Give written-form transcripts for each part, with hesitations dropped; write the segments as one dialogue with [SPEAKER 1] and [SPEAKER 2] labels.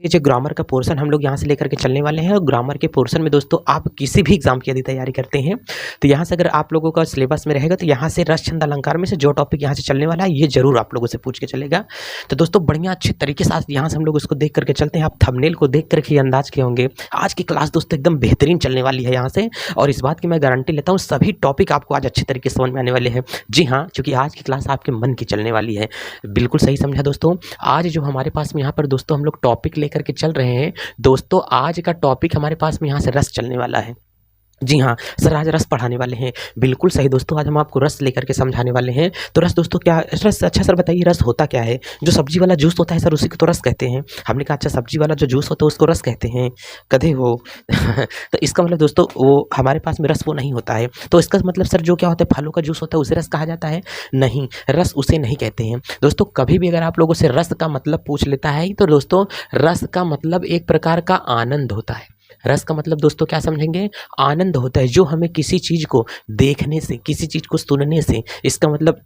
[SPEAKER 1] ये जो ग्रामर का पोर्शन हम लोग यहाँ से लेकर के चलने वाले हैं और ग्रामर के पोर्शन में दोस्तों आप किसी भी एग्जाम की यदि तैयारी करते हैं तो यहाँ से अगर आप लोगों का सिलेबस में रहेगा तो यहाँ से रस छंद अलंकार में से जो टॉपिक यहाँ से चलने वाला है ये जरूर आप लोगों से पूछ के चलेगा। तो दोस्तों बढ़िया अच्छे तरीके से आज यहाँ से हम लोग उसको देख करके चलते हैं। आप थंबनेल को देख करके अंदाज किए होंगे आज की क्लास दोस्तों एकदम बेहतरीन चलने वाली है यहाँ से, और इस बात की मैं गारंटी लेता हूँ सभी टॉपिक आपको आज अच्छे तरीके से समझ में आने वाले हैं। जी हाँ, क्योंकि आज की क्लास आपके मन की चलने वाली है। बिल्कुल सही समझा दोस्तों। आज जो हमारे पास में यहाँ पर दोस्तों हम लोग टॉपिक लेकर के चल रहे हैं दोस्तों, आज का टॉपिक हमारे पास में यहाँ से रस चलने वाला है। जी हाँ सर, आज रस पढ़ाने वाले हैं। बिल्कुल सही दोस्तों, आज हम आपको रस लेकर के समझाने वाले हैं। तो रस दोस्तों क्या रस, अच्छा सर बताइए रस होता क्या है? जो सब्जी वाला जूस होता है सर उसी को तो रस कहते हैं। हमने कहा अच्छा सब्जी वाला जो जूस होता है उसको रस कहते हैं, कदे हो तो इसका मतलब दोस्तों वो हमारे पास में रस वो नहीं होता है। तो इसका मतलब सर जो क्या होता है फलों का जूस होता है उसे रस कहा जाता है? नहीं, रस उसे नहीं कहते हैं दोस्तों। कभी भी अगर आप लोगों से रस का मतलब पूछ लेता है तो दोस्तों रस का मतलब एक प्रकार का आनंद होता है। रस का मतलब दोस्तों क्या समझेंगे? आनंद होता है, जो हमें किसी चीज को देखने से, किसी चीज को सुनने से, इसका मतलब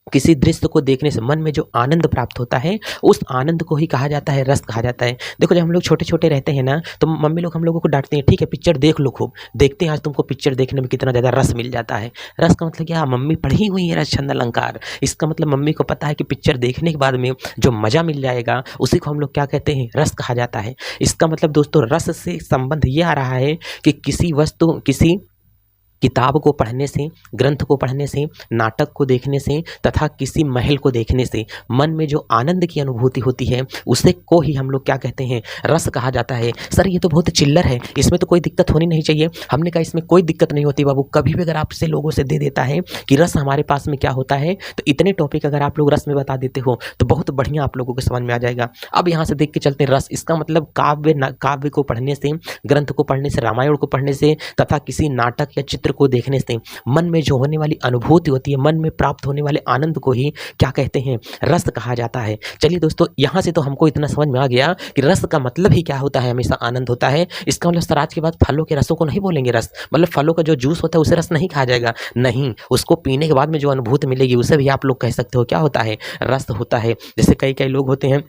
[SPEAKER 1] किसी दृश्य को देखने से मन में जो आनंद प्राप्त होता है उस आनंद को ही कहा जाता है, रस कहा जाता है। देखो जब हम लोग छोटे छोटे रहते हैं ना तो मम्मी लोग हम लोगों को डांटते हैं, ठीक है पिक्चर देख लो खूब, देखते हैं आज तुमको पिक्चर देखने में कितना ज़्यादा रस मिल जाता है। रस का मतलब क्या? मम्मी पढ़ी हुई है रस छंद अलंकार, इसका मतलब मम्मी को पता है कि पिक्चर देखने के बाद में जो मज़ा मिल जाएगा उसी को हम लोग क्या कहते हैं? रस कहा जाता है। इसका मतलब दोस्तों रस से संबंध ये आ रहा है कि किसी वस्तु, किसी किताब को पढ़ने से, ग्रंथ को पढ़ने से, नाटक को देखने से तथा किसी महल को देखने से मन में जो आनंद की अनुभूति होती है उसे को ही हम लोग क्या कहते हैं? रस कहा जाता है। सर ये तो बहुत चिल्लर है, इसमें तो कोई दिक्कत होनी नहीं चाहिए। हमने कहा इसमें कोई दिक्कत नहीं होती बाबू। कभी भी अगर आपसे लोगों से दे देता है कि रस हमारे पास में क्या होता है तो इतने टॉपिक अगर आप लोग रस में बता देते हो तो बहुत बढ़िया आप लोगों को समझ में आ जाएगा। अब यहाँ से देख के चलते हैं रस, इसका मतलब काव्य को पढ़ने से, ग्रंथ को पढ़ने से, रामायण को पढ़ने से तथा किसी नाटक या चित्र को देखने से मन में जो होने वाली अनुभूति होती है, मन में प्राप्त होने वाले आनंद को ही क्या कहते हैं? रस कहा जाता है। चलिए दोस्तों यहां से तो हमको इतना समझ में आ गया कि रस का मतलब ही क्या होता है, हमेशा आनंद होता है। इसका मतलब सर आज के बाद फलों के रसों को नहीं बोलेंगे रस, मतलब फलों का जो जूस होता है उसे रस नहीं कहा जाएगा? नहीं, उसको पीने के बाद में जो अनुभूति मिलेगी उसे भी आप लोग कह सकते हो क्या होता है? रस होता है। जैसे कई कई लोग होते हैं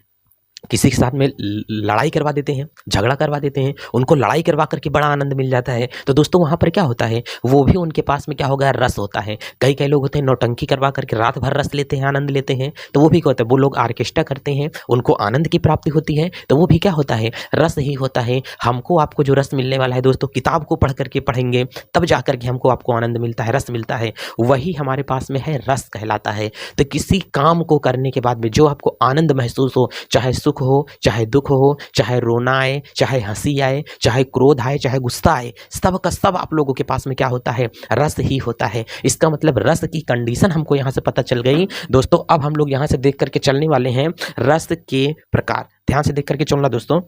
[SPEAKER 1] किसी के साथ में लड़ाई करवा देते हैं, झगड़ा करवा देते हैं, उनको लड़ाई करवा करके बड़ा आनंद मिल जाता है। तो दोस्तों वहाँ पर क्या होता है? वो भी उनके पास में क्या होगा? रस होता है। कई कई लोग होते हैं नौटंकी करवा करके रात भर रस लेते हैं, आनंद लेते हैं, तो वो भी क्या होता है? वो लोग ऑर्केस्ट्रा करते हैं, उनको आनंद की प्राप्ति होती है, तो वो भी क्या होता है? रस ही होता है। हमको आपको जो रस मिलने वाला है दोस्तों, किताब को पढ़ करके पढ़ेंगे तब जा करके हमको आपको आनंद मिलता है, रस मिलता है, वही हमारे पास में है, रस कहलाता है। तो किसी काम को करने के बाद में जो आपको आनंद महसूस हो, चाहे सुख हो, चाहे दुख हो, चाहे रोना आए, चाहे हंसी आए, चाहे क्रोध आए, चाहे गुस्सा आए, सब का सब आप लोगों के पास में क्या होता है? रस ही होता है। इसका मतलब रस की कंडीशन हमको यहाँ से पता चल गई दोस्तों। अब हम लोग यहाँ से देख करके चलने वाले हैं रस के प्रकार। ध्यान से देख करके चलना दोस्तों।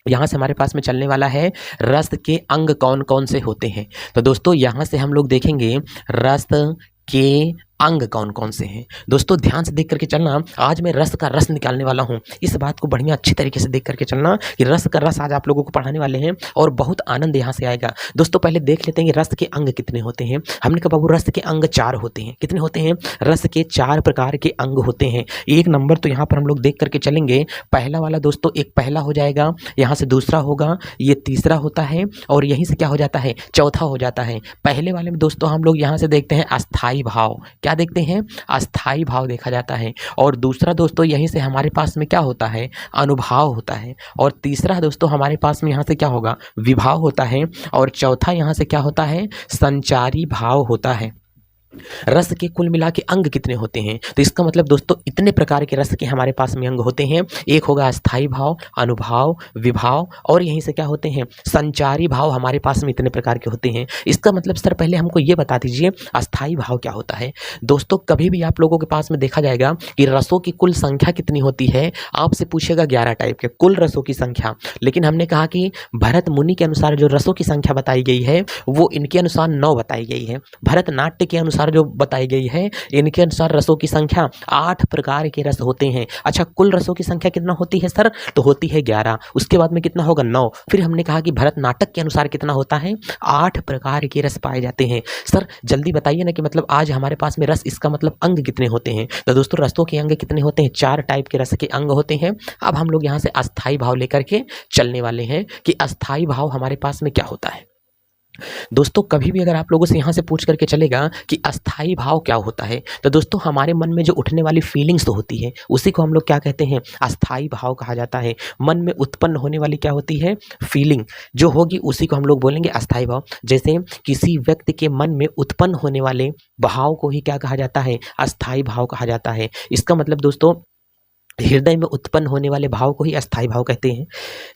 [SPEAKER 1] यहाँ से हमारे पास में चलने वाला है रस के अंग कौन कौन से होते हैं। तो दोस्तों यहाँ से हम लोग देखेंगे रस के अंग कौन कौन से हैं। दोस्तों ध्यान से देख करके चलना, आज मैं रस का रस निकालने वाला हूं। इस बात को बढ़िया अच्छी तरीके से देख करके चलना कि रस का रस आज आप लोगों को पढ़ाने वाले हैं और बहुत आनंद यहां से आएगा। दोस्तों पहले देख लेते हैं कि रस के अंग कितने होते हैं। हमने कहा बाबू रस के अंग 4 होते हैं। कितने होते हैं? रस के 4 प्रकार के अंग होते हैं। एक नंबर तो यहाँ पर हम लोग देख करके चलेंगे। पहला वाला दोस्तों एक पहला हो जाएगा, यहाँ से दूसरा होगा, ये तीसरा होता है और यहीं से क्या हो जाता है? चौथा हो जाता है। पहले वाले में दोस्तों हम लोग यहाँ से देखते हैं अस्थाई भाव। क्या देखते हैं? अस्थाई भाव देखा जाता है। और दूसरा दोस्तों यहीं से हमारे पास में क्या होता है? अनुभाव होता है। और तीसरा दोस्तों हमारे पास में यहाँ से क्या होगा? विभाव होता है। और चौथा यहाँ से क्या होता है? संचारी भाव होता है। रस के कुल मिला के अंग कितने होते हैं? तो इसका मतलब दोस्तों इतने प्रकार के रस के हमारे पास में अंग होते हैं। एक होगा अस्थाई भाव, अनुभाव, विभाव और यहीं से क्या होते हैं? संचारी भाव हमारे पास में इतने प्रकार के होते हैं। इसका मतलब सर पहले हमको ये बता दीजिए अस्थाई भाव क्या होता है। दोस्तों कभी भी आप लोगों के पास में देखा जाएगा कि रसों की कुल संख्या कितनी होती है, आपसे पूछेगा 11 टाइप के कुल रसों की संख्या। लेकिन हमने कहा कि भरत मुनि के अनुसार जो रसों की संख्या बताई गई है वो इनके अनुसार 9 बताई गई है। भरतनाट्य के अनुसार अनुसार जो बताई गई है, इनके अनुसार रसों की संख्या 8 प्रकार के रस होते हैं। अच्छा, कुल रसों की संख्या कितना होती है सर? तो होती है 11। उसके बाद में कितना होगा? 9। फिर हमने कहा कि भरतनाट्यम के अनुसार कितना होता है? 8 प्रकार के रस पाए जाते हैं। सर जल्दी बताइए ना कि मतलब आज हमारे पास में रस, इसका मतलब अंग कितने होते हैं? तो दोस्तों रसों के अंग कितने होते हैं? 4 टाइप के रस के अंग होते हैं। अब हम लोग यहाँ से अस्थाई भाव लेकर के चलने वाले हैं कि अस्थाई भाव हमारे पास में क्या होता है। दोस्तों कभी भी अगर आप लोगों से यहाँ से पूछ करके चलेगा कि अस्थाई भाव क्या होता है, तो दोस्तों हमारे मन में जो उठने वाली फीलिंग्स तो होती है, उसी को हम लोग क्या कहते हैं? अस्थाई भाव कहा जाता है। मन में उत्पन्न होने वाली क्या होती है? फीलिंग जो होगी उसी को हम लोग बोलेंगे अस्थाई भाव। जैसे किसी व्यक्ति के मन में उत्पन्न होने वाले भाव को ही क्या कहा जाता है? अस्थाई भाव कहा जाता है। इसका मतलब दोस्तों हृदय में उत्पन्न होने वाले भाव को ही अस्थाई भाव कहते हैं।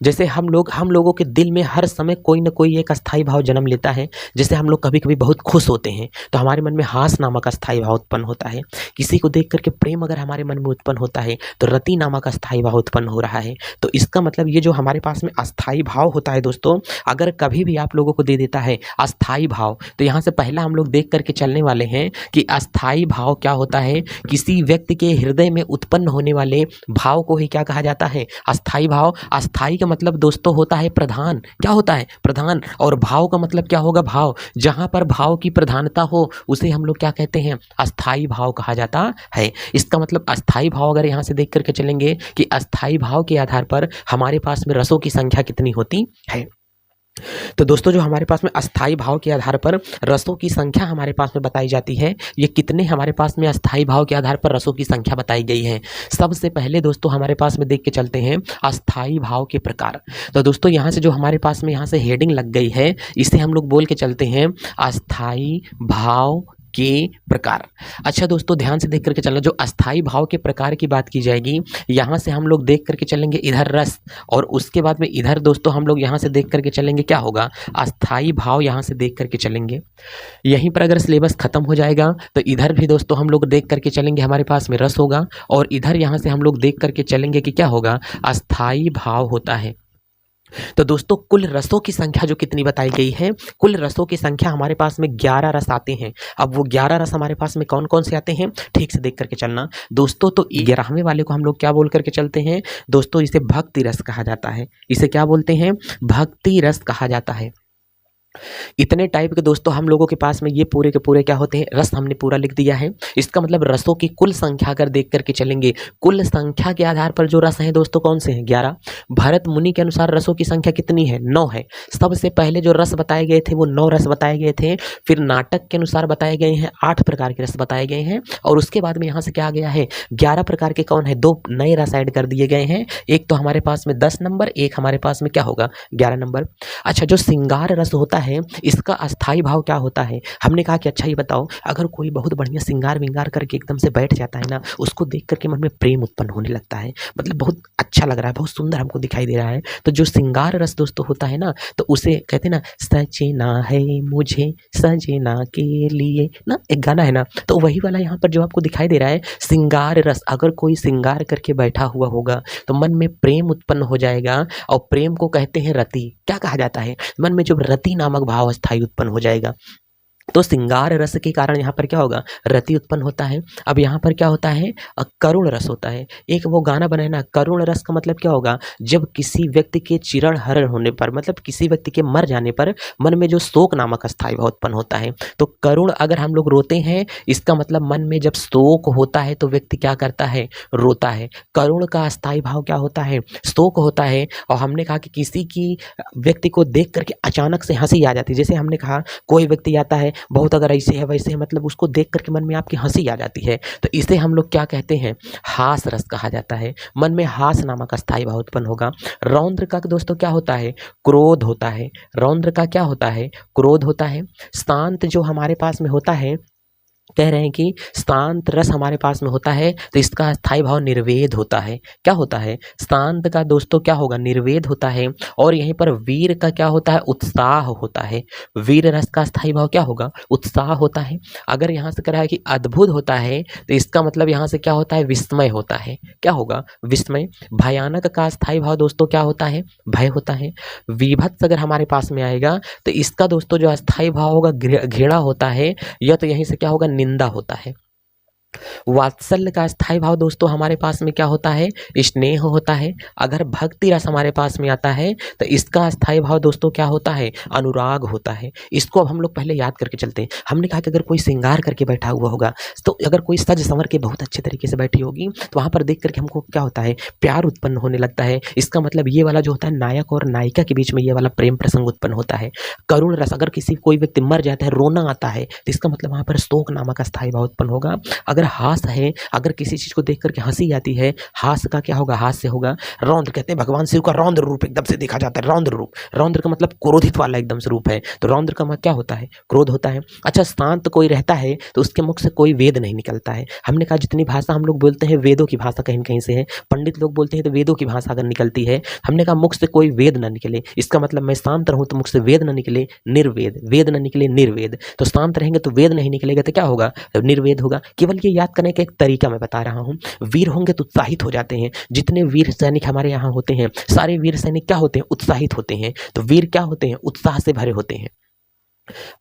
[SPEAKER 1] जैसे हम लोगों के दिल में हर समय कोई ना कोई एक अस्थाई भाव जन्म लेता है। जैसे हम लोग कभी कभी बहुत खुश होते हैं तो हमारे मन में हास नामक अस्थाई भाव उत्पन्न होता है। किसी को देख करके प्रेम अगर हमारे मन में उत्पन्न होता है तो रति नामक अस्थाई भाव उत्पन्न हो रहा है। तो इसका मतलब ये जो हमारे पास में अस्थाई भाव होता है दोस्तों, अगर कभी भी आप लोगों को दे देता है अस्थाई भाव, तो यहाँ से पहला हम लोग देख करके चलने वाले हैं कि अस्थाई भाव क्या होता है। किसी व्यक्ति के हृदय में उत्पन्न होने वाले भाव को ही क्या कहा जाता है? अस्थाई भाव। अस्थाई का मतलब दोस्तों होता है प्रधान। क्या होता है? प्रधान। और भाव का मतलब क्या होगा? भाव। जहां पर भाव की प्रधानता हो उसे हम लोग क्या कहते हैं? अस्थाई भाव कहा जाता है। इसका मतलब अस्थाई भाव अगर यहां से देख करके चलेंगे कि अस्थाई भाव के आधार पर हमारे पास में रसों की संख्या कितनी होती है। तो दोस्तों जो हमारे पास में अस्थाई भाव के आधार पर रसों की संख्या हमारे पास में बताई जाती है, ये कितने हमारे पास में अस्थाई भाव के आधार पर रसों की संख्या बताई गई है। सबसे पहले दोस्तों हमारे पास में देख के चलते हैं अस्थाई भाव के प्रकार। तो दोस्तों यहाँ से जो हमारे पास में यहाँ से हेडिंग लग गई है, इसे हम लोग बोल के चलते हैं अस्थाई भाव के प्रकार। अच्छा दोस्तों ध्यान से देख करके चलना, जो अस्थाई भाव के प्रकार की बात की जाएगी, यहाँ से हम लोग देख करके चलेंगे इधर रस, और उसके बाद में इधर दोस्तों हम लोग यहाँ से देख करके चलेंगे क्या होगा? अस्थाई भाव यहाँ से देख करके चलेंगे। यहीं पर अगर सिलेबस खत्म हो जाएगा तो इधर भी दोस्तों हम लोग देख करके चलेंगे, हमारे पास में रस होगा, और इधर यहाँ से हम लोग देख करके चलेंगे कि क्या होगा? अस्थाई भाव होता है। तो दोस्तों कुल रसों की संख्या जो कितनी बताई गई है, कुल रसों की संख्या हमारे पास में 11 रस आते हैं। अब वो 11 रस हमारे पास में कौन कौन से आते हैं, ठीक से देख करके चलना दोस्तों। तो 11वें वाले को हम लोग क्या बोल करके चलते हैं दोस्तों? इसे भक्ति रस कहा जाता है। इसे क्या बोलते हैं? भक्ति रस कहा जाता है। इतने टाइप के दोस्तों हम लोगों के पास में ये पूरे के पूरे क्या होते हैं? रस हमने पूरा लिख दिया है। इसका मतलब रसों की कुल संख्या अगर देख करके चलेंगे, कुल संख्या के आधार पर जो रस हैं दोस्तों कौन से हैं? 11। भरत मुनि के अनुसार रसों की संख्या कितनी है? 9 है। सबसे पहले जो रस बताए गए थे वो 9 रस बताए गए थे। फिर नाटक के अनुसार बताए गए हैं 8 प्रकार के रस बताए गए हैं, और उसके बाद में यहाँ से क्या आ गया है? 11 प्रकार के कौन है? 2 नए रस ऐड कर दिए गए हैं। एक तो हमारे पास में 10 नंबर, एक हमारे पास में क्या होगा? 11 नंबर। अच्छा जो श्रृंगार रस होता है इसका अस्थाई भाव क्या होता है? हमने कहा कि अच्छा ये बताओ, अगर कोई बहुत बढ़िया श्रृंगार विंगार करके एकदम से बैठ जाता है ना, उसको देख करके मन में प्रेम उत्पन्न होने लगता है, मतलब बहुत अच्छा लग रहा है, बहुत सुंदर हमको दिखाई दे रहा है। तो जो श्रृंगार रस दोस्तों होता है ना, तो उसे कहते हैं ना, सजना है मुझे सजना के लिए, ना एक गाना है ना, तो वही वाला यहाँ पर जो आपको दिखाई दे रहा है श्रृंगार रस। अगर कोई श्रृंगार करके बैठा हुआ होगा तो मन में प्रेम उत्पन्न हो जाएगा, और प्रेम को कहते हैं रति। क्या कहा जाता है? मन में जो रति नामक भाव अस्थाई उत्पन्न हो जाएगा। तो श्रृंगार रस के कारण यहाँ पर क्या होगा? रति उत्पन्न होता है। अब यहाँ पर क्या होता है? करुण रस होता है। एक वो गाना बनाए ना, करुण रस का मतलब क्या होगा? जब किसी व्यक्ति के चिरण हरण होने पर, मतलब किसी व्यक्ति के मर जाने पर मन में जो शोक नामक अस्थाई भाव उत्पन्न होता है। तो करुण अगर हम लोग रोते हैं, इसका मतलब मन में जब शोक होता है तो व्यक्ति क्या करता है? रोता है। करुण का अस्थाई भाव क्या होता है? शोक होता है। और हमने कहा कि किसी की व्यक्ति को देख करके अचानक से हंसी आ जाती है। जैसे हमने कहा कोई व्यक्ति आता है बहुत अगर ऐसे है वैसे है, मतलब उसको देख करके मन में आपकी हंसी आ जाती है, तो इसे हम लोग क्या कहते हैं? हास रस कहा जाता है। मन में हास नामक अस्थाई भाव उत्पन्न होगा। रौद्र का दोस्तों क्या होता है? क्रोध होता है। रौद्र का क्या होता है? क्रोध होता है। शांत जो हमारे पास में होता है, कह रहे हैं कि शांत रस हमारे पास में होता है, तो इसका अस्थाई भाव निर्वेद होता है। क्या होता है? शांत का दोस्तों क्या होगा? निर्वेद होता है। और यहीं पर वीर का क्या होता है? उत्साह होता है। वीर रस का अस्थाई भाव क्या होगा? उत्साह होता है। अगर यहाँ से कह रहा है कि अद्भुत होता है, तो इसका मतलब यहाँ से क्या होता है? विस्मय होता है। क्या होगा? विस्मय। भयानक का अस्थाई भाव दोस्तों क्या होता है? भय होता है। विभत्स अगर हमारे पास में आएगा तो इसका दोस्तों जो अस्थाई भाव होगा घृणा होता है, या तो यहीं से क्या होगा? निंदा होता है। वात्सल्य का स्थायी भाव दोस्तों हमारे पास में क्या होता है? स्नेह होता है। अगर भक्ति रस हमारे पास में आता है तो इसका स्थायी भाव दोस्तों क्या होता है? अनुराग होता है। इसको अब हम लोग पहले याद करके चलते हैं। हमने कहा कि अगर कोई श्रृंगार करके बैठा हुआ होगा, तो अगर कोई सज संवर के बहुत अच्छे तरीके से बैठी होगी, तो वहाँ पर देख करके हमको क्या होता है? प्यार उत्पन्न होने लगता है। इसका मतलब ये वाला जो होता है नायक और नायिका के बीच में ये वाला प्रेम प्रसंग उत्पन्न होता है। करुण रस, अगर कोई व्यक्ति मर जाता है, रोना आता है, तो इसका मतलब वहाँ पर शोक नामक स्थायी भाव उत्पन्न होगा। अगर हास है, अगर किसी चीज को देख करके हंसी आती है, हास का क्या होगा? हास्य होगा। रौद्र कहते हैं भगवान शिव का रौद्र रूप एकदम से देखा जाता है। रौद्र रूप, रौद्र का मतलब क्रोधित वाला एकदम से रूप है, तो रौद्र का क्या होता है? क्रोध होता है। अच्छा, शांत कोई रहता है तो उसके मुख से कोई वेद नहीं निकलता है। हमने कहा जितनी भाषा हम लोग बोलते हैं वेदों की भाषा कहीं कहीं से है। पंडित लोग बोलते हैं तो वेदों की भाषा अगर निकलती है, हमने कहा मुख से कोई वेद ना निकले, इसका मतलब मैं शांत रहूं तो मुख से वेद ना निकले, निर्वेद, वेद ना निकले निर्वेद। तो शांत रहेंगे तो वेद नहीं निकलेगा तो क्या होगा? निर्वेद होगा। केवल ये याद करने का एक तरीका मैं बता रहा हूं। वीर होंगे तो उत्साहित हो जाते हैं। जितने वीर सैनिक हमारे यहाँ होते हैं, सारे वीर सैनिक क्या होते हैं? उत्साहित होते हैं। तो वीर क्या होते हैं? उत्साह से भरे होते हैं।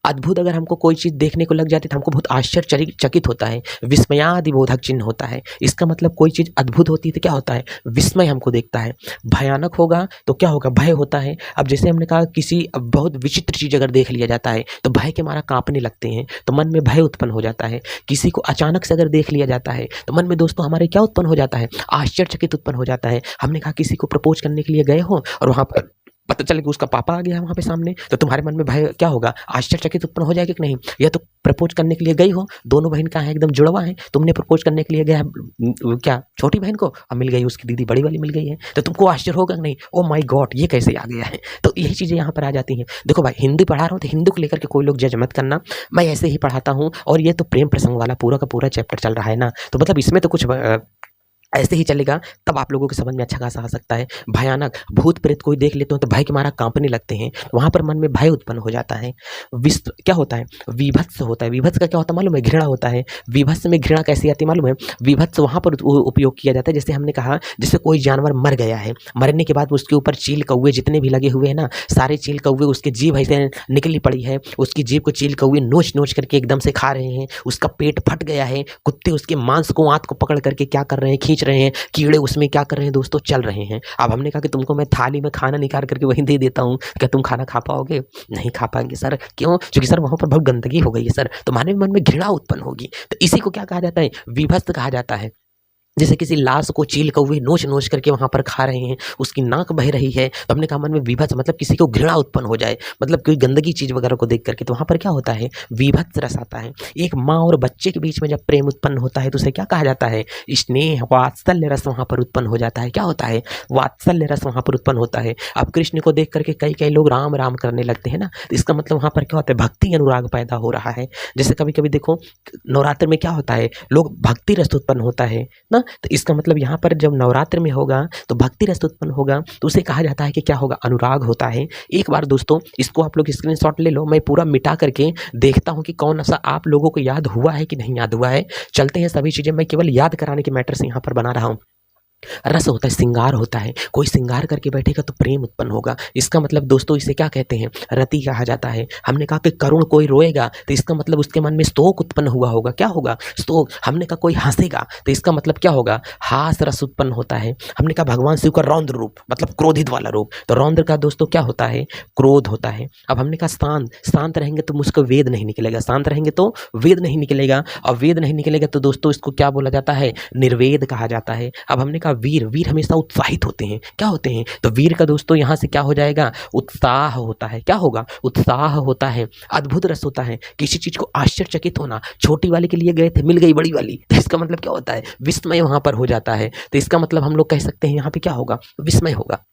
[SPEAKER 1] अद्भुत अगर हमको कोई चीज देखने को लग जाती है तो हमको बहुत आश्चर्यचकित होता है, विस्मयादिबोधक चिन्ह होता है। इसका मतलब कोई चीज अद्भुत होती है तो क्या होता है? विस्मय हमको देखता है। भयानक होगा तो क्या होगा? भय होता है। अब जैसे हमने कहा किसी बहुत विचित्र चीज अगर देख लिया जाता है तो भय के मारा कांपने लगते हैं, तो मन में भय उत्पन्न हो जाता है। किसी को अचानक से अगर देख लिया जाता है तो मन में दोस्तों हमारे क्या उत्पन्न हो जाता है? आश्चर्यचकित उत्पन्न हो जाता है। हमने कहा किसी को प्रपोज करने के लिए गए हो और वहां पर पता चले कि उसका पापा आ गया है वहां पे सामने, तो तुम्हारे मन में भय क्या होगा? आश्चर्यचकित उत्पन्न हो जाएगा कि नहीं? या तो प्रपोज करने के लिए गई हो, दोनों बहन कहाँ है? एकदम जुड़वा है। तुमने प्रपोज करने के लिए गया क्या छोटी बहन को, अब मिल गई उसकी दीदी बड़ी वाली मिल गई है, तो तुमको आश्चर्य होगा कि नहीं? ओ माय गॉड, ये कैसे आ गया है? तो यही चीजें यहाँ पर आ जाती हैं। देखो भाई, हिंदी पढ़ा रहा हूँ तो हिंदी को लेकर के कोई लोग जज मत करना, मैं ऐसे ही पढ़ाता हूँ। और ये तो प्रेम प्रसंग वाला पूरा का पूरा चैप्टर चल रहा है ना, तो मतलब इसमें तो कुछ ऐसे ही चलेगा तब आप लोगों के समझ में अच्छा खासा आ सकता है। भयानक, भूत प्रेत कोई देख लेते हो तो भय के मारा कांपने लगते हैं, वहां पर मन में भय उत्पन्न हो जाता है। क्या होता है? विभत्स होता है। विभत्स का क्या होता है मालूम है? घृणा होता है। विभत्स में घृणा कैसी आती है मालूम है? विभत्स वहां पर उपयोग किया जाता है, जैसे हमने कहा जैसे कोई जानवर मर गया है, मरने के बाद उसके ऊपर चील कौवे जितने भी लगे हुए हैं ना, सारे चील कौवे उसकी जीभ ऐसे निकली पड़ी है, उसकी जीभ को चील कौवे नोच नोच करके एकदम से खा रहे हैं, उसका पेट फट गया है, कुत्ते उसके मांस को आंत को पकड़ करके क्या कर रहे हैं? खींच रहे हैं। कीड़े उसमें क्या कर रहे हैं दोस्तों? चल रहे हैं। अब हमने कहा कि तुमको मैं थाली में खाना निकाल करके वहीं दे देता हूं, क्या तुम खाना खा पाओगे? नहीं खा पाएंगे सर। क्यों? क्योंकि सर वहां पर बहुत गंदगी हो गई है सर, तुम्हारे मन में घृणा उत्पन्न होगी। तो इसी को क्या कहा जाता है? विभत्स कहा जाता है। जैसे किसी लाश को चील कौवे नोच नोच करके वहां पर खा रहे हैं, उसकी नाक बह रही है, तो हमने कहा मन में विभत्स मतलब किसी को घृणा उत्पन्न हो जाए, मतलब कोई गंदगी चीज वगैरह को देख करके, तो वहां पर क्या होता है? विभत्स रस आता है। एक माँ और बच्चे के बीच में जब प्रेम उत्पन्न होता है तो उसे क्या कहा जाता है? स्नेह, वात्सल्य रस वहां पर उत्पन्न हो जाता है। क्या होता है? वात्सल्य रस वहां पर उत्पन्न होता है। अब कृष्ण को देख करके कई कई लोग राम राम करने लगते हैं ना, तो इसका मतलब वहां पर क्या होता है? भक्ति अनुराग पैदा हो रहा है। जैसे कभी कभी देखो नवरात्र में क्या होता है? लोग भक्ति रस उत्पन्न होता है ना, तो इसका मतलब यहाँ पर जब नवरात्र में होगा तो भक्ति रस उत्पन्न होगा, तो उसे कहा जाता है कि क्या होगा? अनुराग होता है। एक बार दोस्तों इसको आप लोग स्क्रीनशॉट ले लो, मैं पूरा मिटा करके देखता हूँ कि कौन सा आप लोगों को याद हुआ है कि नहीं याद हुआ है। चलते हैं, सभी चीजें मैं केवल याद कराने के मैटर से यहाँ पर बना रहा हूँ। रस होता है, श्रृंगार होता है। कोई श्रृंगार करके बैठेगा तो प्रेम उत्पन्न होगा। इसका मतलब दोस्तों इसे क्या कहते हैं? रति कहा जाता है। हमने कहा कि करुण कोई रोएगा तो इसका मतलब उसके मन में शोक उत्पन्न हुआ होगा। क्या होगा? शोक। हमने कहा कोई हंसेगा तो इसका मतलब क्या होगा? हास रस उत्पन्न होता है। हमने कहा भगवान शिव का रौद्र रूप मतलब क्रोधित वाला रूप, तो रौद्र का दोस्तों क्या होता है? क्रोध होता है। अब हमने कहा शांत, शांत रहेंगे तो मुझको वेद नहीं निकलेगा, शांत रहेंगे तो वेद नहीं निकलेगा, और वेद नहीं निकलेगा तो दोस्तों इसको क्या बोला जाता है? निर्वेद कहा जाता है। अब हमने कहा वीर, वीर हमेशा उत्साहित होते हैं। क्या होते हैं? तो वीर का दोस्तों यहां से क्या हो जाएगा? उत्साह होता है। क्या होगा? उत्साह होता है। अद्भुत रस होता है, किसी चीज को आश्चर्यचकित होना। छोटी वाली के लिए गए थे, मिल गई बड़ी वाली, तो इसका मतलब क्या होता है? विस्मय वहां पर हो जाता है। तो इसका मतलब हम लोग कह सकते हैं यहाँ पे क्या होगा? विस्मय होगा।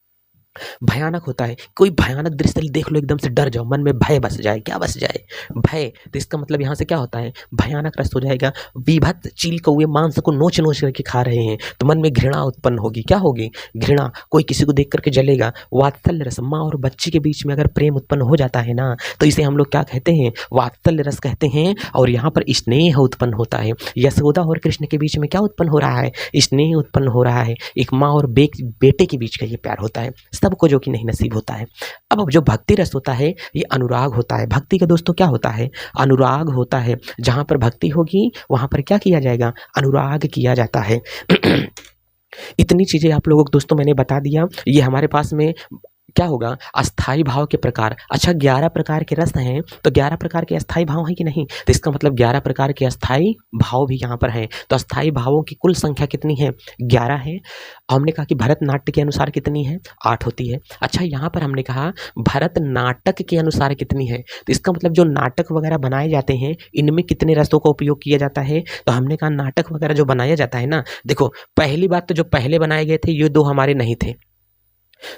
[SPEAKER 1] भयानक होता है, कोई भयानक दृश्य देख लो एकदम से डर जाओ, मन में भय बस जाए। क्या बस जाए? भय। तो इसका मतलब यहाँ से क्या होता है? भयानक रस हो जाएगा। विभत्स, चील कौवे मांस को नोच नोच करके खा रहे हैं, तो मन में घृणा उत्पन्न होगी। क्या होगी? घृणा। कोई किसी को देख करके जलेगा। वात्सल्य रस, माँ और बच्चे के बीच में अगर प्रेम उत्पन्न हो जाता है ना, तो इसे हम लोग क्या कहते हैं? वात्सल्य रस कहते हैं। और यहाँ पर स्नेह उत्पन्न होता है। यशोदा और कृष्ण के बीच में क्या उत्पन्न हो रहा है? स्नेह उत्पन्न हो रहा है। एक माँ और बेटे के बीच का ये प्यार होता है। सब सबको जो कि नहीं नसीब होता है। अब जो भक्ति रस होता है ये अनुराग होता है। भक्ति का दोस्तों क्या होता है? अनुराग होता है। जहाँ पर भक्ति होगी वहाँ पर क्या किया जाएगा? अनुराग किया जाता है। इतनी चीज़ें आप लोगों को दोस्तों मैंने बता दिया। ये हमारे पास में क्या होगा? अस्थाई भाव के प्रकार। अच्छा 11 प्रकार के रस हैं, तो 11 प्रकार के अस्थाई भाव हैं कि नहीं? तो इसका मतलब 11 प्रकार के अस्थाई भाव भी यहाँ पर हैं। तो अस्थाई भावों की कुल संख्या कितनी है? 11 है। हमने कहा कि भरतनाट्य के अनुसार कितनी है? 8 होती है। अच्छा यहाँ पर हमने कहा भरतनाटक के अनुसार कितनी है? तो इसका मतलब जो नाटक वगैरह बनाए जाते हैं इनमें कितने रसों का उपयोग किया जाता है? तो हमने कहा नाटक वगैरह जो बनाया जाता है ना, देखो पहली बात तो जो पहले बनाए गए थे ये 2 हमारे नहीं थे।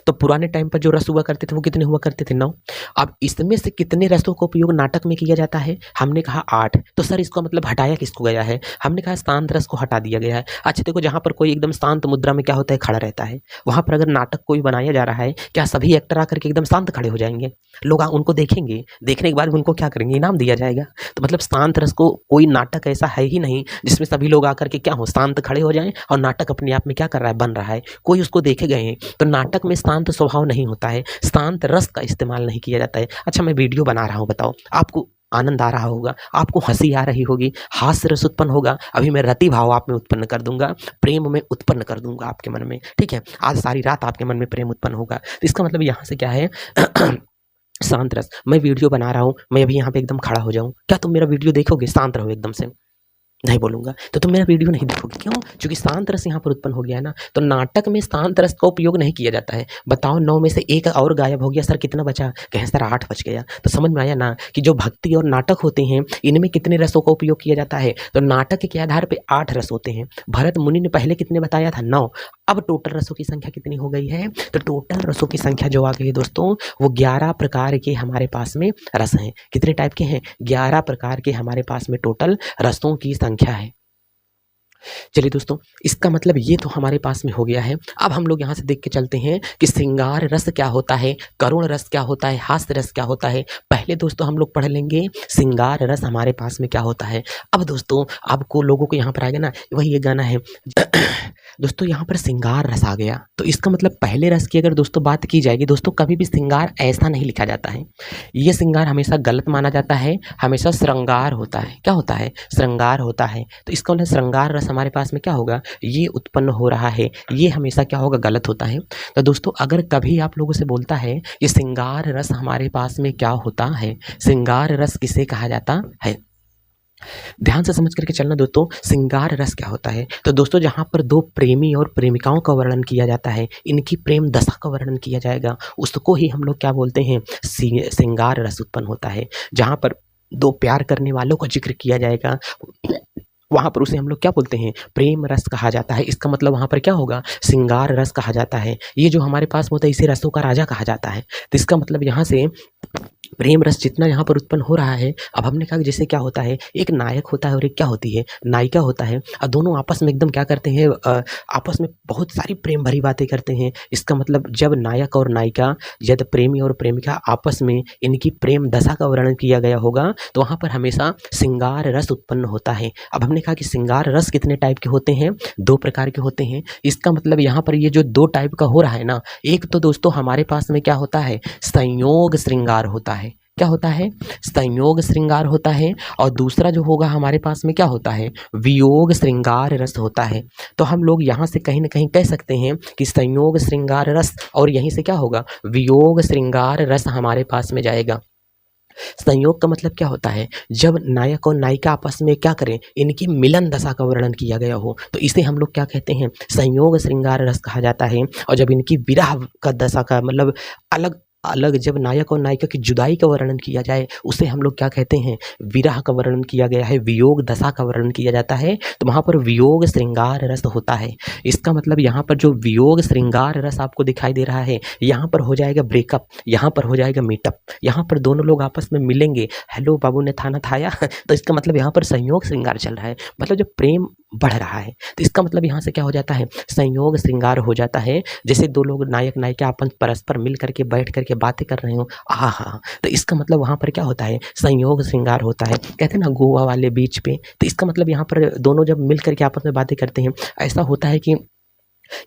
[SPEAKER 1] तो पुराने टाइम पर जो रस हुआ करते थे वो कितने हुआ करते थे? 9। अब इसमें से कितने रसों का उपयोग नाटक में किया जाता है? हमने कहा 8। तो सर इसका मतलब हटाया किसको गया है? हमने कहा शांत रस को हटा दिया गया है। अच्छा देखो जहाँ पर कोई एकदम शांत मुद्रा में क्या होता है? खड़ा रहता है। वहाँ पर अगर नाटक कोई बनाया जा रहा है, क्या सभी एक्टर आकर के एकदम शांत खड़े हो जाएंगे? लोग उनको देखेंगे, देखने के बाद उनको क्या करेंगे? इनाम दिया जाएगा। तो मतलब शांत रस को कोई नाटक ऐसा है ही नहीं जिसमें सभी लोग आकर के क्या हो? शांत खड़े हो जाएं और नाटक अपने आप में क्या कर रहा है? बन रहा है, कोई उसको देखे गए हैं। तो नाटक में शांत स्वभाव नहीं होता है, शांत रस का इस्तेमाल नहीं किया जाता है। अच्छा मैं वीडियो बना रहा हूँ, बताओ आपको आनंद आ रहा होगा, आपको हंसी आ रही होगी, हास्य रस उत्पन्न होगा। अभी मैं रति भाव आप में उत्पन्न कर दूंगा, प्रेम में उत्पन्न कर दूंगा आपके मन में, ठीक है? आज सारी रात आपके मन में प्रेम उत्पन्न होगा। तो इसका मतलब यहाँ से क्या है? शांत रस। मैं वीडियो बना रहा हूँ, मैं अभी यहाँ पे एकदम खड़ा हो जाऊँ, क्या तुम मेरा वीडियो देखोगे? शांत रहो एकदम से, नहीं बोलूंगा तो तुम मेरा वीडियो नहीं देखोगे। क्यों? क्योंकि शांत रस यहाँ पर उत्पन्न हो गया है ना। तो नाटक में शांत रस का उपयोग नहीं किया जाता है। बताओ 9 में से 1 और गायब हो गया, सर कितना बचा? कहें सर 8 बच गया। तो समझ में आया ना कि जो भक्ति और नाटक होते हैं इनमें कितने रसों का उपयोग किया जाता है? तो नाटक के आधार पर 8 रस होते हैं। भरत मुनि ने पहले कितने बताया था? 9। अब टोटल रसों की संख्या कितनी हो गई है? तो टोटल रसों की संख्या जो आ गई है दोस्तों वो 11 प्रकार के हमारे पास में रस हैं। कितने टाइप के हैं? 11 प्रकार के हमारे पास में टोटल रसों की संख्या है। चलिए दोस्तों इसका मतलब ये तो हमारे पास में हो गया है। अब हम लोग यहाँ से देख के चलते हैं कि श्रृंगार रस क्या होता है, करुण रस क्या होता है, हास्य रस क्या होता है। पहले दोस्तों हम लोग पढ़ लेंगे श्रृंगार रस हमारे पास में क्या होता है। अब दोस्तों आपको लोगों को यहाँ पर आएगा ना, वही ये गाना है दोस्तों यहाँ पर श्रृंगार रस आ गया। तो इसका मतलब पहले रस की अगर दोस्तों बात की जाएगी दोस्तों, कभी भी श्रृंगार ऐसा नहीं लिखा जाता है। ये श्रृंगार हमेशा गलत माना जाता है, हमेशा श्रृंगार होता है। क्या होता है? श्रृंगार होता है। तो इसका मतलब श्रृंगार रस हमारे पास में क्या होगा? ये उत्पन्न हो रहा है, ये हमेशा क्या होगा? गलत होता है। तो दोस्तों अगर कभी आप लोगों से बोलता है ये श्रृंगार रस हमारे पास में क्या होता है, श्रृंगार रस किसे कहा जाता है, ध्यान से समझ करके चलना दोस्तों। श्रृंगार रस क्या होता है? तो दोस्तों जहाँ पर 2 प्रेमी और प्रेमिकाओं का वर्णन किया जाता है, इनकी प्रेम दशा का वर्णन किया जाएगा, उसको ही हम लोग क्या बोलते हैं? श्रृंगार रस उत्पन्न होता है। जहाँ पर 2 प्यार करने वालों का जिक्र किया जाएगा वहाँ पर उसे हम लोग क्या बोलते हैं? प्रेम रस कहा जाता है। इसका मतलब वहाँ पर क्या होगा? श्रृंगार रस कहा जाता है। ये जो हमारे पास होता है इसे रसों का राजा कहा जाता है। तो इसका मतलब यहाँ से प्रेम रस जितना यहाँ पर उत्पन्न हो रहा है। अब हमने कहा कि जैसे क्या होता है, एक नायक होता है और एक क्या होती है? नायिका होता है। और दोनों आपस में एकदम क्या करते हैं? आपस में बहुत सारी प्रेम भरी बातें करते हैं। इसका मतलब जब नायक और नायिका, जब प्रेमी और प्रेमिका आपस में इनकी प्रेम दशा का वर्णन किया गया होगा तो वहाँ पर हमेशा श्रृंगार रस उत्पन्न होता है। अब हमने कहा कि श्रृंगार रस कितने टाइप के होते हैं? 2 प्रकार के होते हैं। इसका मतलब यहाँ पर ये जो 2 टाइप का हो रहा है ना, एक तो दोस्तों हमारे पास में क्या होता है? संयोग श्रृंगार होता है। क्या होता है? संयोग श्रृंगार होता है। और दूसरा जो होगा हमारे पास में क्या होता है? वियोग श्रृंगार रस होता है। तो हम लोग यहाँ से कहीं ना कहीं कह सकते हैं कि संयोग श्रृंगार रस और यहीं से क्या होगा? वियोग श्रृंगार रस हमारे पास में जाएगा। संयोग का मतलब क्या होता है? जब नायक और नायिका आपस में क्या करें? इनकी मिलन दशा का वर्णन किया गया हो तो इसे हम लोग क्या कहते हैं? संयोग श्रृंगार रस कहा जाता है। और जब इनकी विरह का दशा का मतलब अलग अलग जब नायक और नायिका की जुदाई का वर्णन किया जाए उसे हम लोग क्या कहते हैं? विरह का वर्णन किया गया है, वियोग दशा का वर्णन किया जाता है। तो वहाँ पर वियोग श्रृंगार रस होता है। इसका मतलब यहाँ पर जो वियोग श्रृंगार रस आपको दिखाई दे रहा है, यहाँ पर हो जाएगा ब्रेकअप, यहाँ पर हो जाएगा मीटअप। यहाँ पर दोनों लोग आपस में मिलेंगे, हेलो बाबू ने थाना थाया तो इसका मतलब यहाँ पर संयोग श्रृंगार चल रहा है, मतलब जब प्रेम बढ़ रहा है। तो इसका मतलब यहाँ से क्या हो जाता है? संयोग श्रृंगार हो जाता है। जैसे 2 लोग नायक नायिका अपन परस्पर मिल करके बैठ करके बातें कर रहे हो, आहा, तो इसका मतलब वहाँ पर क्या होता है? संयोग श्रृंगार होता है। कहते हैं ना गोवा वाले बीच पे, तो इसका मतलब यहाँ पर दोनों जब मिल करके आपस में बातें करते हैं, ऐसा होता है कि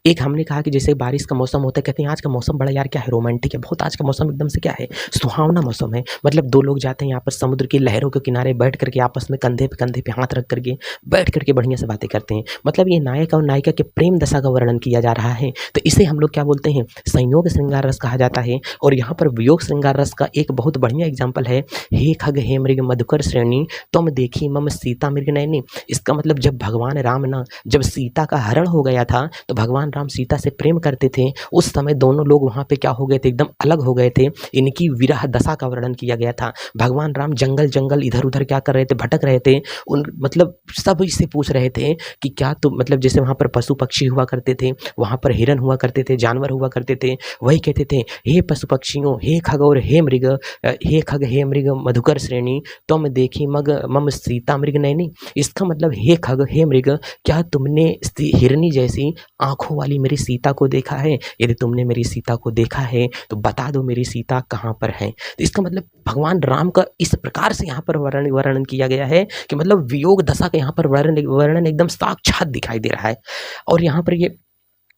[SPEAKER 1] एक हमने कहा कि जैसे बारिश का मौसम होता है, कहते हैं आज का मौसम बड़ा यार क्या है, रोमांटिक है बहुत, आज का मौसम एकदम से क्या है, सुहावना मौसम है। मतलब दो लोग जाते हैं यहाँ पर समुद्र की लहरों के किनारे बैठ करके आपस में कंधे पे हाथ रख करके बैठ करके बढ़िया से बातें करते हैं। मतलब ये नायक और नायिका के प्रेम दशा का वर्णन किया जा रहा है। तो इसे हम लोग क्या बोलते हैं, संयोग श्रृंगार रस कहा जाता है। और यहाँ पर वियोग श्रृंगार रस का एक बहुत बढ़िया एग्जाम्पल है, हे खग हे मृग मधुकर श्रेणी तुम देखी मम सीता मृग नयनी। इसका मतलब जब भगवान राम ना जब सीता का हरण हो गया था तो भगवान राम सीता से प्रेम करते थे, उस समय दोनों लोग वहाँ पे क्या हो गए थे, एकदम अलग हो गए थे। इनकी विरह दशा का वर्णन किया गया था। भगवान राम जंगल जंगल इधर उधर क्या कर रहे थे, भटक रहे थे। उन मतलब सब इससे पूछ रहे थे कि क्या तुम मतलब जैसे वहाँ पर पशु पक्षी हुआ करते थे, वहाँ पर हिरन हुआ करते थे, जानवर हुआ करते थे, वही कहते थे हे पशु पक्षियों, हे खग और हे मृग, हे खग हे मृग मधुकर श्रेणी तुम देखी मग मम सीता मृग नयनी। इसका मतलब हे खग हे मृग, क्या तुमने हिरनी जैसी आंखों वाली मेरी सीता को देखा है? यदि तुमने मेरी सीता को देखा है तो बता दो मेरी सीता कहाँ पर है। तो इसका मतलब भगवान राम का इस प्रकार से यहाँ पर वर्णन किया गया है कि मतलब वियोग दशा का यहाँ पर वर्णन एकदम साक्षात दिखाई दे रहा है। और यहाँ पर ये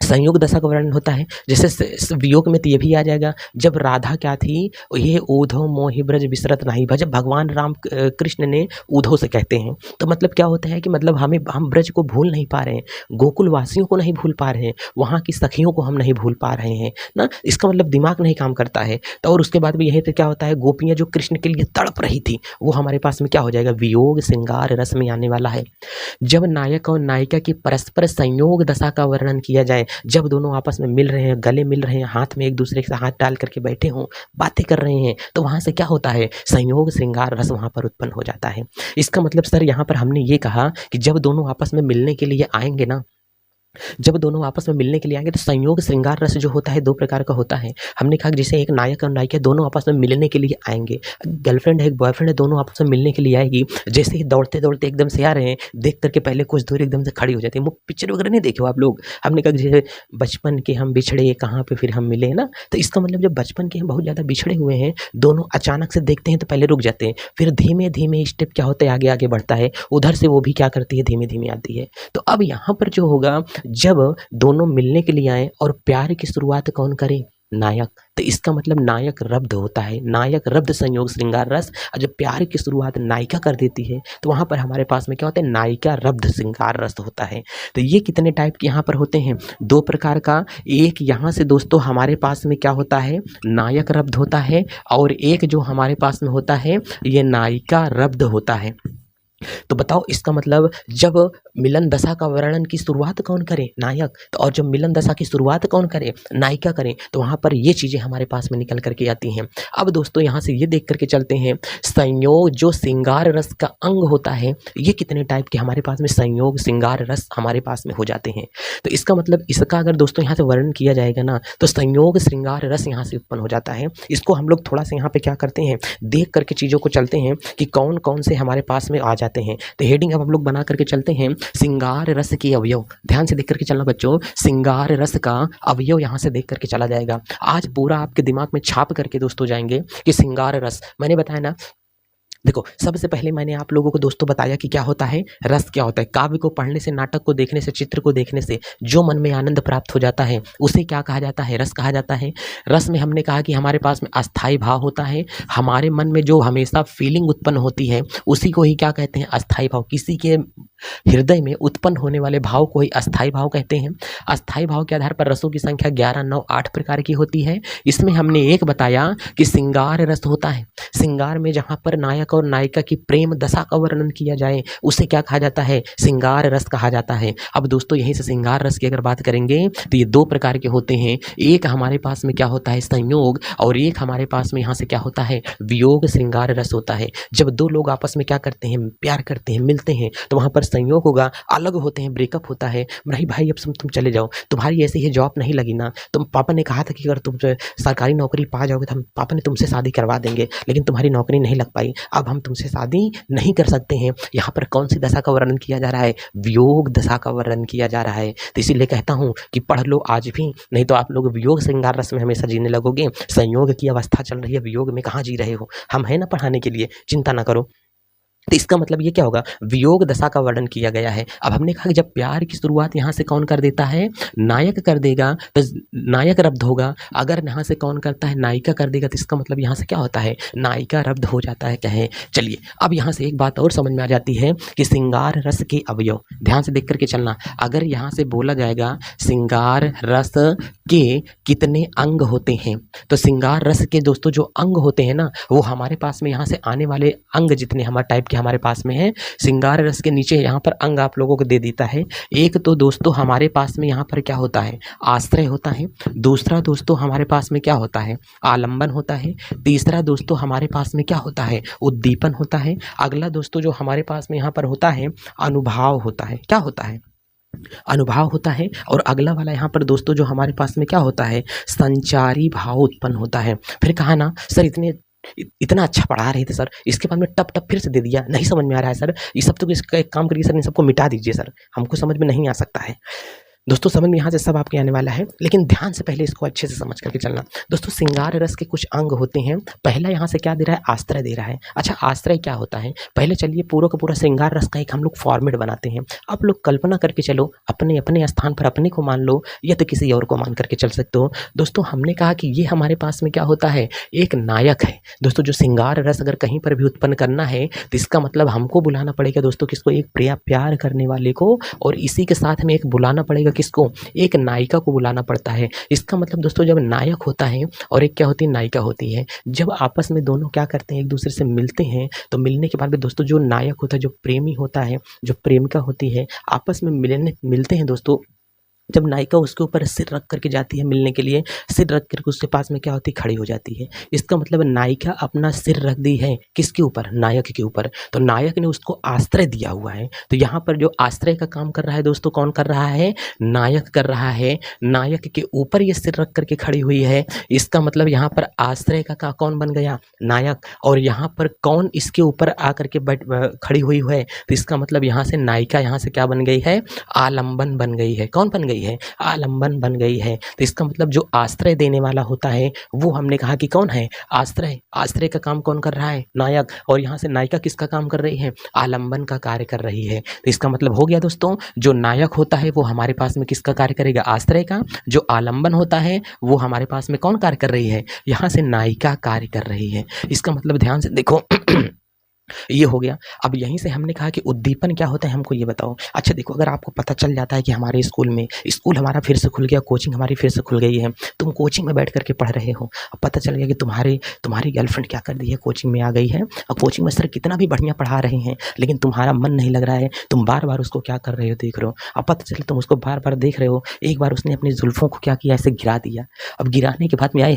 [SPEAKER 1] संयोग दशा का वर्णन होता है। जैसे वियोग में तो ये भी आ जाएगा, जब राधा क्या थी, ये ऊधो मोहि ब्रज बिसरत नाही भज, भगवान राम कृष्ण ने ऊधो से कहते हैं। तो मतलब क्या होता है कि मतलब हम ब्रज को भूल नहीं पा रहे हैं, गोकुल वासियों को नहीं भूल पा रहे हैं, वहाँ की सखियों को हम नहीं भूल पा रहे हैं ना। इसका मतलब दिमाग नहीं काम करता है। तो और उसके बाद भी यही तो क्या होता है, गोपियाँ जो कृष्ण के लिए तड़प रही थी वो हमारे पास में क्या हो जाएगा, वियोग श्रृंगार रस में आने वाला है। जब नायक और नायिका की परस्पर संयोग दशा का वर्णन किया जाए, जब दोनों आपस में मिल रहे हैं, गले मिल रहे हैं, हाथ में एक दूसरे के साथ हाथ डाल करके बैठे हों, बातें कर रहे हैं, तो वहाँ से क्या होता है, संयोग श्रृंगार रस वहाँ पर उत्पन्न हो जाता है। इसका मतलब सर यहाँ पर हमने ये कहा कि जब दोनों आपस में मिलने के लिए आएंगे ना, जब दोनों आपस में मिलने के लिए आएंगे तो संयोग श्रृंगार रस जो होता है दो प्रकार का होता है। हमने कहा जैसे एक नायक और नायिका दोनों आपस में मिलने के लिए आएंगे, गर्लफ्रेंड है एक बॉयफ्रेंड है, दोनों आपस में मिलने के लिए आएगी, जैसे ही दौड़ते दौड़ते एकदम से आ रहे हैं, देख करके पहले कुछ दूर एकदम से खड़ी हो जाती है। वो पिक्चर वगैरह नहीं देखे हो आप लोग, हमने कहा जैसे बचपन के हम बिछड़े कहाँ पे फिर हम मिले ना, तो इसका मतलब जब बचपन के हम बहुत ज़्यादा बिछड़े हुए हैं, दोनों अचानक से देखते हैं तो पहले रुक जाते हैं, फिर धीमे धीमे स्टेप क्या होता है आगे आगे बढ़ता है, उधर से वो भी क्या करती है धीमे धीमे आती है। तो अब यहाँ पर जो होगा, जब दोनों मिलने के लिए आए और प्यार की शुरुआत कौन करे, नायक। तो इसका मतलब नायक रब्ध होता है, नायक रब्ध संयोग श्रृंगार रस। और जब प्यार की शुरुआत नायिका कर देती है तो वहाँ पर हमारे पास में क्या होता है, नायिका रब्ध श्रृंगार रस होता है। तो ये कितने टाइप के यहाँ पर होते हैं, दो प्रकार का। एक यहाँ से दोस्तों हमारे पास में क्या होता है, नायक रब्ध होता है, और एक जो हमारे पास में होता है ये नायिका रब्ध होता है। तो बताओ इसका मतलब जब मिलन दशा का वर्णन की शुरुआत कौन करे, नायक। तो और जब मिलन दशा की शुरुआत कौन करे, नायिका करे। तो वहाँ पर ये चीज़ें हमारे पास में निकल करके आती हैं। अब दोस्तों यहाँ से ये देख करके चलते हैं, संयोग जो श्रृंगार रस का अंग होता है, ये कितने टाइप के हमारे पास में संयोग श्रृंगार रस हमारे पास में हो जाते हैं। तो इसका मतलब इसका अगर दोस्तों यहाँ से वर्णन किया जाएगा ना, तो संयोग श्रृंगार रस यहाँ से उत्पन्न हो जाता है। इसको हम लोग थोड़ा सा यहाँ पे क्या करते हैं, देख करके चीज़ों को चलते हैं कि कौन कौन से हमारे पास में आ जाते हैं। तो हेडिंग अब हम लोग बना करके चलते हैं, श्रृंगार रस के अवयव। ध्यान से देख करके चलना बच्चों, श्रृंगार रस का अवयव यहाँ से देख करके चला जाएगा। आज पूरा आपके दिमाग में छाप करके दोस्तों जाएंगे कि श्रृंगार रस, मैंने बताया ना, देखो सबसे पहले मैंने आप लोगों को दोस्तों बताया कि क्या होता है, रस क्या होता है। काव्य को पढ़ने से, नाटक को देखने से, चित्र को देखने से जो मन में आनंद प्राप्त हो जाता है उसे क्या कहा जाता है, रस कहा जाता है। रस में हमने कहा कि हमारे पास में अस्थाई भाव होता है, हमारे मन में जो हमेशा फीलिंग उत्पन्न होती है उसी को ही क्या कहते हैं, अस्थाई भाव। किसी के हृदय में उत्पन्न होने वाले भाव को ही अस्थाई भाव कहते हैं। अस्थाई भाव के आधार पर रसों की संख्या 11, 9, 8 प्रकार की होती है। इसमें हमने एक बताया कि श्रृंगार रस होता है। श्रृंगार में जहाँ पर नायक और नायिका की प्रेम दशा का वर्णन किया जाए उसे क्या कहा जाता है, श्रृंगार रस कहा जाता है। अब दोस्तों यहीं से श्रृंगार रस की अगर बात करेंगे तो ये दो प्रकार के होते हैं। एक हमारे पास में क्या होता है, संयोग, और एक हमारे पास में यहाँ से क्या होता है, वियोग श्रृंगार रस होता है। जब दो लोग आपस में क्या करते हैं, प्यार करते हैं, मिलते हैं, तो वहाँ पर संयोग होगा, अलग होते हैं, ब्रेकअप होता है, नहीं भाई अब तुम चले जाओ, तुम्हारी ऐसी ही जॉब नहीं लगी ना, तुम पापा ने कहा था कि अगर तुम सरकारी नौकरी पा जाओगे तो हम पापा ने तुमसे शादी करवा देंगे, लेकिन तुम्हारी नौकरी नहीं लग पाई, अब हम तुमसे शादी नहीं कर सकते हैं। यहाँ पर कौन सी दशा का वर्णन किया जा रहा है, वियोग दशा का वर्णन किया जा रहा है। तो इसीलिए कहता हूँ कि पढ़ लो आज भी, नहीं तो आप लोग वियोग श्रृंगार रस में हमेशा जीने लगोगे। संयोग की अवस्था चल रही है, वियोग में कहाँ जी रहे हो, हम है ना पढ़ाने के लिए, चिंता ना करो। तो इसका मतलब ये क्या होगा, वियोग दशा का वर्णन किया गया है। अब हमने कहा कि जब प्यार की शुरुआत यहाँ से कौन कर देता है, नायक कर देगा, तो नायक रब्ध होगा। अगर यहाँ से कौन करता है, नायिका कर देगा, तो इसका मतलब यहाँ से क्या होता है, नायिका रब्ध हो जाता है। कहे चलिए अब यहाँ से एक बात और समझ में आ जाती है कि श्रृंगार रस के अवयव, ध्यान से देख करके चलना। अगर यहाँ से बोला जाएगा श्रृंगार रस के कितने अंग होते हैं, तो श्रृंगार रस के दोस्तों जो अंग होते हैं ना, वो हमारे पास में यहाँ से आने वाले अंग जितने हमारे टाइप के हमारे पास में है, श्रृंगार रस के नीचे यहाँ पर अंग आप लोगों को दे देता है। एक तो दोस्तों हमारे पास में यहाँ पर क्या होता है, आश्रय होता है। दूसरा दोस्तों हमारे पास में क्या होता है, आलंबन होता है। तीसरा दोस्तों हमारे पास में क्या होता है, उद्दीपन होता है। अगला दोस्तों जो हमारे पास में यहाँ पर होता है, अनुभाव होता है। क्या होता है, अनुभाव होता है। और अगला वाला यहाँ पर दोस्तों जो हमारे पास में क्या होता है, संचारी भाव उत्पन्न होता है। फिर कहा ना सर इतना अच्छा पढ़ा रहे थे सर, इसके बाद में टप टप फिर से दे दिया, नहीं समझ में आ रहा है सर, ये सब तो इसका एक काम करिए सर, इन सबको मिटा दीजिए सर, हमको समझ में नहीं आ सकता है। दोस्तों समझ में यहाँ से सब आपके आने वाला है, लेकिन ध्यान से पहले इसको अच्छे से समझ करके चलना। दोस्तों श्रृंगार रस के कुछ अंग होते हैं। पहला यहाँ से क्या दे रहा है, आश्रय दे रहा है। अच्छा आश्रय क्या होता है, पहले चलिए पूरा का पूरा श्रृंगार रस का एक हम लोग फॉर्मेट बनाते हैं। आप लोग कल्पना करके चलो, अपने अपने स्थान पर अपने को मान लो या तो किसी और को मान करके चल सकते हो। दोस्तों हमने कहा कि ये हमारे पास में क्या होता है, एक नायक है। दोस्तों जो श्रृंगार रस अगर कहीं पर भी उत्पन्न करना है, तो इसका मतलब हमको बुलाना पड़ेगा दोस्तों किसको, एक प्यार करने वाले को, और इसी के साथ में एक बुलाना पड़ेगा किसको, एक नायिका को बुलाना पड़ता है। इसका मतलब दोस्तों जब नायक होता है और एक क्या होती है, नायिका होती है, जब आपस में दोनों क्या करते हैं, एक दूसरे से मिलते हैं, तो मिलने के बाद में दोस्तों जो नायक होता है, जो प्रेमी होता है, जो प्रेमिका होती है, आपस में मिलते हैं दोस्तों। जब नायिका उसके ऊपर सिर रख करके जाती है मिलने के लिए, सिर रख करके उसके पास में क्या होती है, खड़ी हो जाती है। इसका मतलब नायिका अपना सिर रख दी है किसके ऊपर, नायक के ऊपर। तो नायक ने उसको आश्रय दिया हुआ है। तो यहाँ पर जो आश्रय का काम कर रहा है दोस्तों, कौन कर रहा है, नायक कर रहा है। नायक के ऊपर ये सिर रख करके खड़ी हुई है। इसका मतलब यहाँ पर आश्रय का कौन बन गया, नायक। और यहाँ पर कौन इसके ऊपर आकर के खड़ी हुई है, तो इसका मतलब यहाँ से नायिका यहाँ से क्या बन गई है, आलंबन बन गई है। कौन बन गई है, आलंबन बन गई है। तो इसका मतलब जो आश्रय देने वाला होता है वो हमने कहा कि कौन है, आश्रय। आश्रय का काम कौन कर रहा है, नायक। और यहाँ से नायिका किसका काम कर रही है, आलंबन का कार्य कर रही है। तो इसका मतलब हो गया दोस्तों, जो नायक होता है वो हमारे पास में किसका कार्य करेगा, आश्रय का। जो आलंबन होता है वो हमारे पास में कौन कार्य कर रही है, यहाँ से नायिका कार्य कर रही है। इसका मतलब ध्यान से देखो ये हो गया। अब यहीं से हमने कहा कि उद्दीपन क्या होता है, हमको ये बताओ। अच्छा देखो, अगर आपको पता चल जाता है कि हमारे स्कूल हमारा फिर से खुल गया, कोचिंग हमारी फिर से खुल गई है, तुम कोचिंग में बैठ करके पढ़ रहे हो, अब पता चल गया कि तुम्हारी गर्लफ्रेंड क्या कर दी है, कोचिंग में आ गई है। और कोचिंग में सर कितना भी बढ़िया पढ़ा रहे हैं, लेकिन तुम्हारा मन नहीं लग रहा है, तुम बार बार उसको क्या कर रहे हो, देख रहे हो। अब पता चले तुम उसको बार बार देख रहे हो, एक बार उसने अपनी जुल्फों को क्या किया, ऐसे गिरा दिया। अब गिराने के बाद में आए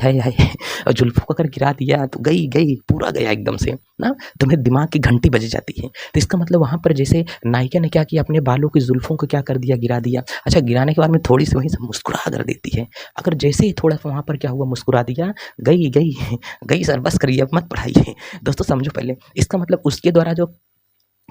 [SPEAKER 1] और जुल्फों को अगर गिरा दिया तो गई पूरा गया एकदम से ना, तुम्हें दिमाग की घंटी बज जाती है। तो इसका मतलब वहाँ पर जैसे नायिका ने क्या किया, अपने बालों की जुल्फों को क्या कर दिया, गिरा दिया। अच्छा गिराने के बाद में थोड़ी सी वहीं से मुस्कुरा कर देती है। अगर जैसे ही थोड़ा सा वहाँ पर क्या हुआ, मुस्कुरा दिया, गई सर, बस करिए, अब मत पढ़ाइए। दोस्तों समझो पहले, इसका मतलब उसके द्वारा जो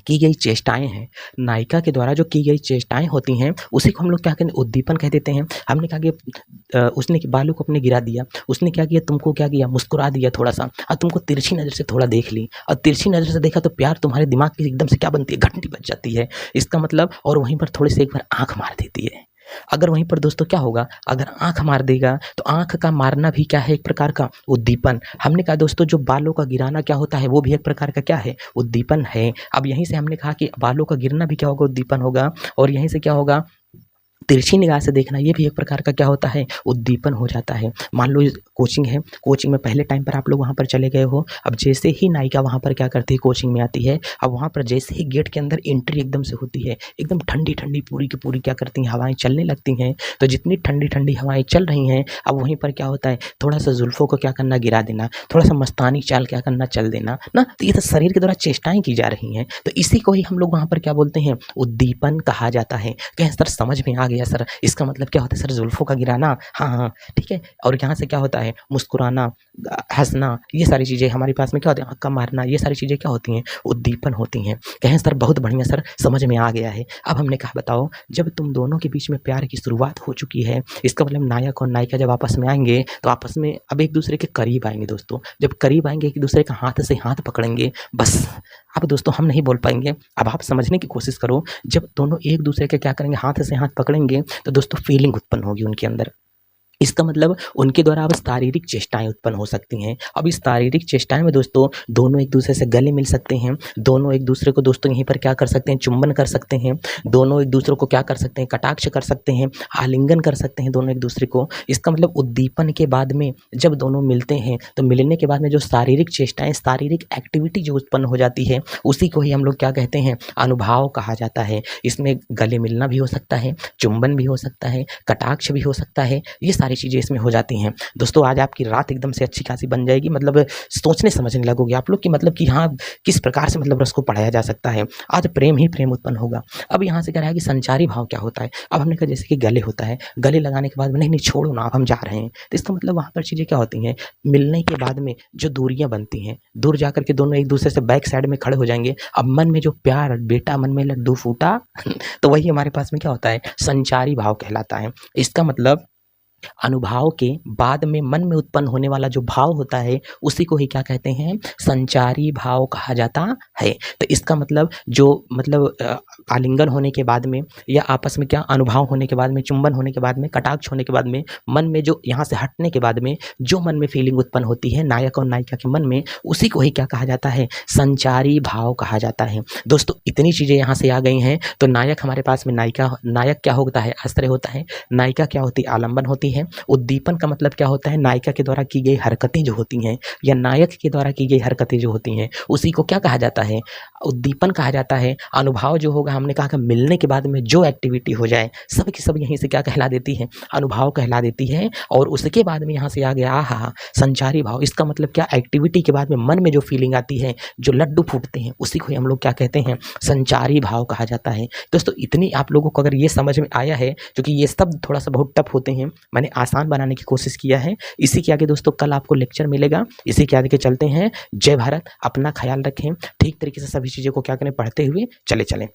[SPEAKER 1] की गई चेष्टाएं हैं, नायिका के द्वारा जो की गई चेष्टाएं होती हैं, उसी को हम लोग क्या कहते हैं, उद्दीपन कह देते हैं। हमने कहा कि उसने बालों को अपने गिरा दिया, उसने क्या किया, तुमको क्या किया, मुस्कुरा दिया थोड़ा सा, और तुमको तिरछी नज़र से थोड़ा देख ली, और तिरछी नज़र से देखा तो प्यार तुम्हारे दिमाग की एकदम से क्या बनती है, घंटी बज जाती है। इसका मतलब, और वहीं पर थोड़ी सी एक बार आँख मार देती है। अगर वहीं पर दोस्तों क्या होगा, अगर आंख मार देगा तो आंख का मारना भी क्या है, एक प्रकार का उद्दीपन। हमने कहा दोस्तों जो बालों का गिराना क्या होता है, वो भी एक प्रकार का क्या है, उद्दीपन है। अब यहीं से हमने कहा कि बालों का गिरना भी क्या होगा, उद्दीपन होगा। और यहीं से क्या होगा, तिरछी निगाह से देखना, ये भी एक प्रकार का क्या होता है, उद्दीपन हो जाता है। मान लो कोचिंग है, कोचिंग में पहले टाइम पर आप लोग वहाँ पर चले गए हो। अब जैसे ही नायिका वहाँ पर क्या करती है, कोचिंग में आती है, अब वहाँ पर जैसे ही गेट के अंदर एंट्री एकदम से होती है, एकदम ठंडी ठंडी पूरी की पूरी क्या करती हैं, हवाएं चलने लगती हैं। तो जितनी ठंडी ठंडी हवाएं चल रही हैं, अब वहीं पर क्या होता है, थोड़ा सा जुल्फों को क्या करना, गिरा देना, थोड़ा सा मस्तानी चाल क्या करना, चल देना ना। तो ये तो शरीर के द्वारा चेष्टाएं की जा रही हैं। तो इसी को ही हम लोग वहाँ पर क्या बोलते हैं, उद्दीपन कहा जाता है। कहें सर समझ में आ गया सर, इसका मतलब क्या होता है सर? जुल्फ़ों का गिराना। हाँ, हाँ, ठीक है। और यहाँ से क्या होता है? मुस्कुराना, हँसना, ये सारी चीज़ें हमारे पास में क्या होती है? हक्का मारना, ये सारी चीज़ें क्या होती हैं? उद्दीपन होती हैं। कहें सर बहुत बढ़िया सर, समझ में आ गया है। अब हमने कहा बताओ, जब तुम दोनों के बीच में प्यार की शुरुआत हो चुकी है, इसका मतलब नायक और नायिका जब आपस में आएँगे, तो आपस में अब एक-दूसरे के करीब आएँगे दोस्तों। जब करीब आएँगे, एक-दूसरे का हाथ से हाथ पकड़ेंगे, बस अब दोस्तों हम नहीं बोल पाएँगे। अब आप समझने की कोशिश करो, जब दोनों एक-दूसरे के क्या करेंगे? हाथ से हाथ पकड़ेंगे, तो दोस्तों फीलिंग उत्पन्न होगी उनके अंदर। इसका मतलब उनके द्वारा अब शारीरिक चेष्टाएँ उत्पन्न हो सकती हैं। अब इस शारीरिक चेष्टाएँ में दोस्तों दोनों एक-दूसरे से गले मिल सकते हैं, दोनों एक-दूसरे को दोस्तों यहीं पर क्या कर सकते हैं? चुंबन कर सकते हैं, दोनों एक-दूसरे को क्या कर सकते हैं? कटाक्ष कर सकते हैं, आलिंगन कर सकते हैं दोनों एक-दूसरे को। इसका मतलब उद्दीपन के बाद में जब दोनों मिलते हैं, तो मिलने के बाद में जो शारीरिक चेष्टाएँ, शारीरिक एक्टिविटी जो उत्पन्न हो जाती है, उसी को ही हम लोग क्या कहते हैं? अनुभाव कहा जाता है। इसमें गले मिलना भी हो सकता है, चुंबन भी हो सकता है, कटाक्ष भी हो सकता है, ये सारी चीज़ें इसमें हो जाती हैं। दोस्तों आज आपकी रात एकदम से अच्छी खासी बन जाएगी, मतलब सोचने समझने लगोगे आप लोग कि मतलब कि हाँ, किस प्रकार से मतलब रस को पढ़ाया जा सकता है। आज प्रेम ही प्रेम उत्पन्न होगा। अब यहाँ से कह रहा है कि संचारी भाव क्या होता है? अब हमने कहा जैसे कि गले होता है, गले लगाने के बाद में नहीं, नहीं छोड़ो ना, अब हम जा रहे हैं। तो इसका मतलब वहाँ पर चीज़ें क्या होती हैं? मिलने के बाद में जो दूरियाँ बनती हैं, दूर जाकर के दोनों एक-दूसरे से बैक साइड में खड़े हो जाएँगे। अब मन में जो प्यार, बेटा मन में लड्डू फूटा तो वही हमारे पास में क्या होता है? संचारी भाव कहलाता है। इसका मतलब अनुभाव के बाद में मन में उत्पन्न होने वाला जो भाव होता है, उसी को ही क्या कहते हैं? संचारी भाव कहा जाता है। तो इसका मतलब जो मतलब आलिंगन होने के बाद में या आपस में क्या अनुभाव होने के बाद में, चुंबन होने के बाद में, कटाक्ष होने के बाद में, मन में जो यहाँ से हटने के बाद में जो मन में फीलिंग उत्पन्न होती है नायक और नायिका के मन में, उसी को ही क्या कहा जाता है? संचारी भाव कहा जाता है। दोस्तों इतनी चीज़ें यहाँ से आ गई हैं, तो नायक हमारे पास में नायक क्या होता है? आश्रय होता है, नायिका क्या होती है? आलंबन होती है। उद्दीपन का मतलब क्या होता है? नायिका के द्वारा की गई हरकतें जो होती हैं या नायक के द्वारा की गई हरकतें जो होती हैं, उसी को क्या कहा जाता है? उद्दीपन कहा जाता है। अनुभाव जो होगा, हमने कहा कि मिलने के बाद में जो एक्टिविटी हो जाए, सब की सब यहीं से क्या कहला देती है? अनुभाव कहला देती है। और उसके बाद में यहाँ से आ गया आहा संचारी भाव। इसका मतलब क्या? एक्टिविटी के बाद में मन में जो फीलिंग आती है, जो लड्डू फूटते हैं, उसी को हम लोग क्या कहते हैं? संचारी भाव कहा जाता है। दोस्तों इतनी आप लोगों को अगर ये समझ में आया है, क्योंकि ये शब्द थोड़ा सा बहुत टफ होते हैं, मैंने आसान बनाने की कोशिश किया है। इसी के आगे दोस्तों कल आपको लेक्चर मिलेगा, इसी के आगे चलते हैं। जय भारत, अपना ख्याल रखें, ठीक तरीके से सभी चीज़ों को क्या करें? पढ़ते हुए चले चलें।